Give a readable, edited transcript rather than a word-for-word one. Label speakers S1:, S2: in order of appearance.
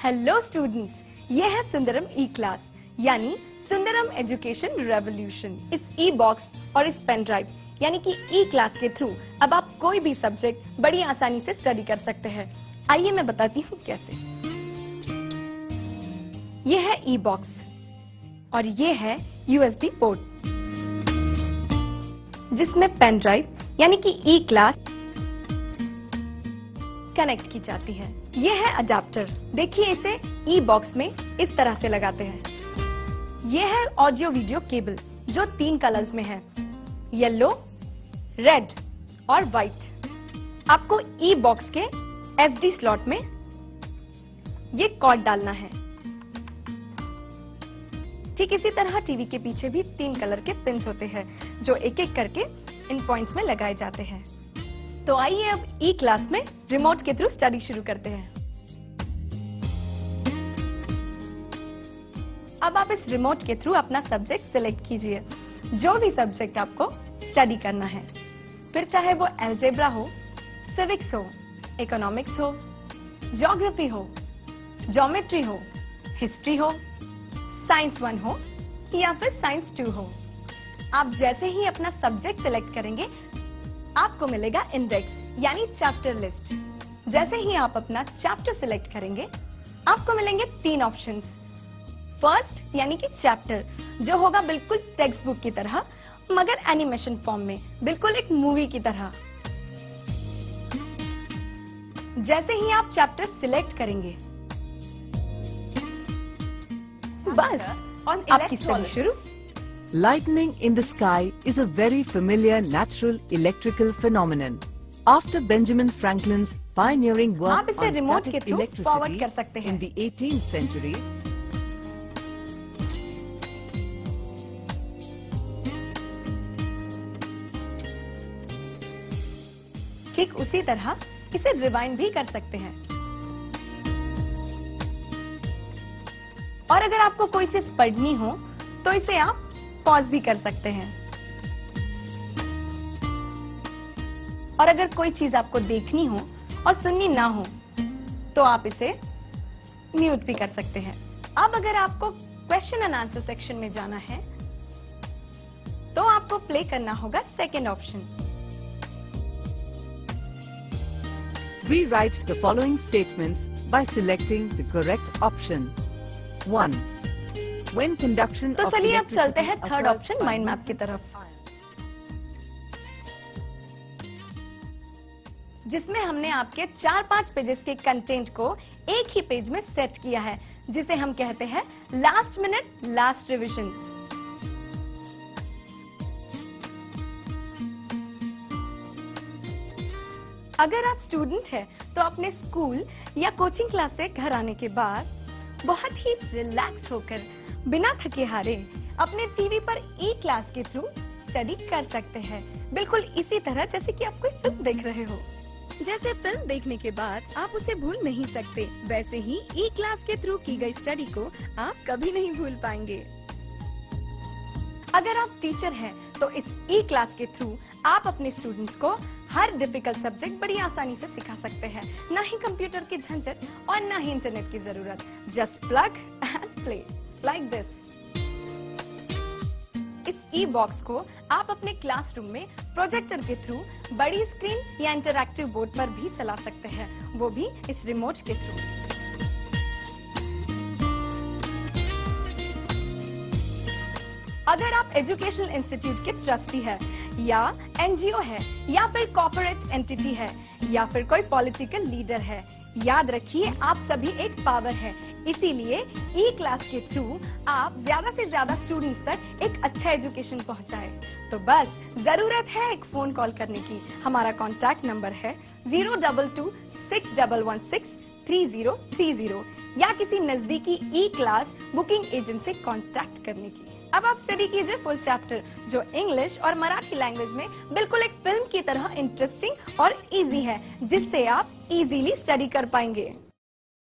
S1: Hello students, ये है सुंदरम ई class यानी सुंदरम एजुकेशन रेवोल्यूशन। इस ई बॉक्स और इस पेन ड्राइव यानी कि ई क्लास के थ्रू अब आप कोई भी सब्जेक्ट बड़ी आसानी से स्टडी कर सकते हैं। आइए मैं बताती हूँ कैसे। ये है ई बॉक्स और ये है यूएसबी पोर्ट जिसमें पेन ड्राइव यानी कि ई क्लास कनेक्ट की जाती है। ये है अडेप्टर, देखिए इसे ई बॉक्स में इस तरह से लगाते हैं। ये है ऑडियो वीडियो केबल जो 3 कलर्स में है, येलो, रेड और व्हाइट। आपको ई बॉक्स के एसडी स्लॉट में ये कॉर्ड डालना है। ठीक इसी तरह टीवी के पीछे भी 3 कलर के पिन्स होते हैं जो एक एक करके इन पॉइंट्स में लगाए जाते हैं। तो आइए अब ई क्लास में रिमोट के थ्रू स्टडी शुरू करते हैं। अब आप इस रिमोट के थ्रू अपना सब्जेक्ट सिलेक्ट कीजिए, जो भी सब्जेक्ट आपको स्टडी करना है, फिर चाहे वो अलजेब्रा हो, सिविक्स हो, इकोनॉमिक्स हो, ज्योग्राफी हो, ज्योमेट्री हो, हिस्ट्री हो, साइंस 1 हो या फिर साइंस 2 हो। आप जैसे ही अपना सब्जेक्ट सिलेक्ट करेंगे आपको मिलेगा इंडेक्स यानी चैप्टर लिस्ट। जैसे ही आप अपना चैप्टर सिलेक्ट करेंगे आपको मिलेंगे 3 ऑप्शंस। फर्स्ट यानी कि चैप्टर जो होगा बिल्कुल टेक्स्ट बुक की तरह मगर एनिमेशन फॉर्म में, बिल्कुल एक मूवी की तरह। जैसे ही आप चैप्टर सिलेक्ट करेंगे बस आपकी स्टडी शुरू।
S2: Lightning in the sky is a very familiar natural electrical phenomenon. After Benjamin Franklin's pioneering
S1: आप
S2: work
S1: इसे
S2: on
S1: रिमोट के
S2: static
S1: थ्रू फॉरवर्ड कर
S2: electricity
S1: सकते हैं।
S2: in the 18th century,
S1: ठीक उसी तरह इसे रिवाइंड भी कर सकते हैं। और अगर आपको कोई चीज पढ़नी हो तो इसे आप पॉज भी कर सकते हैं। और अगर कोई चीज आपको देखनी हो और सुननी ना हो तो आप इसे म्यूट भी कर सकते हैं। अब अगर आपको क्वेश्चन एंड आंसर सेक्शन में जाना है तो आपको प्ले करना होगा second option.
S2: we write the following statements by selecting the correct option. 1. When conduction
S1: तो
S2: of
S1: चलिए अब चलते हैं
S2: electricity
S1: third
S2: occurs
S1: option
S2: by
S1: mind map की तरफ, जिसमें हमने आपके 4-5 पेजेस के कंटेंट को एक ही पेज में सेट किया है, जिसे हम कहते हैं लास्ट मिनट लास्ट रिवीजन। अगर आप स्टूडेंट हैं तो अपने स्कूल या कोचिंग क्लास से घर आने के बाद बहुत ही रिलैक्स होकर बिना थके हारे अपने टीवी पर ई क्लास के थ्रू स्टडी कर सकते हैं, बिल्कुल इसी तरह जैसे कि आप कोई फिल्म देख रहे हो। जैसे फिल्म देखने के बाद आप उसे भूल नहीं सकते, वैसे ही ई क्लास के थ्रू की गई स्टडी को आप कभी नहीं भूल पाएंगे। अगर आप टीचर हैं तो इस ई क्लास के थ्रू आप अपने स्टूडेंट्स को हर डिफिकल्ट सब्जेक्ट बड़ी आसानी से सिखा सकते हैं। ना ही कंप्यूटर की झंझट और ना ही इंटरनेट की जरूरत। Just plug and play like this. इस ई बॉक्स को आप अपने क्लासरूम में प्रोजेक्टर के थ्रू बड़ी स्क्रीन या इंटरैक्टिव बोर्ड पर भी चला सकते हैं, वो भी इस रिमोट के थ्रू। अगर आप एजुकेशनल इंस्टीट्यूट के ट्रस्टी है या एनजीओ है या फिर कॉर्पोरेट एंटिटी है या फिर कोई पॉलिटिकल लीडर है, याद रखिए आप सभी एक पावर है। इसीलिए ई क्लास के थ्रू आप ज्यादा से ज्यादा स्टूडेंट्स तक एक अच्छा एजुकेशन पहुंचाए। तो बस जरूरत है एक फोन कॉल करने की। हमारा कॉन्टैक्ट नंबर है 02261163030 या किसी नजदीकी ई क्लास बुकिंग एजेंट से कॉन्टैक्ट करने की। अब आप स्टडी कीजिए फुल चैप्टर जो इंग्लिश और मराठी लैंग्वेज में बिल्कुल एक फिल्म की तरह इंटरेस्टिंग और इजी है, जिससे आप इजीली स्टडी कर पाएंगे।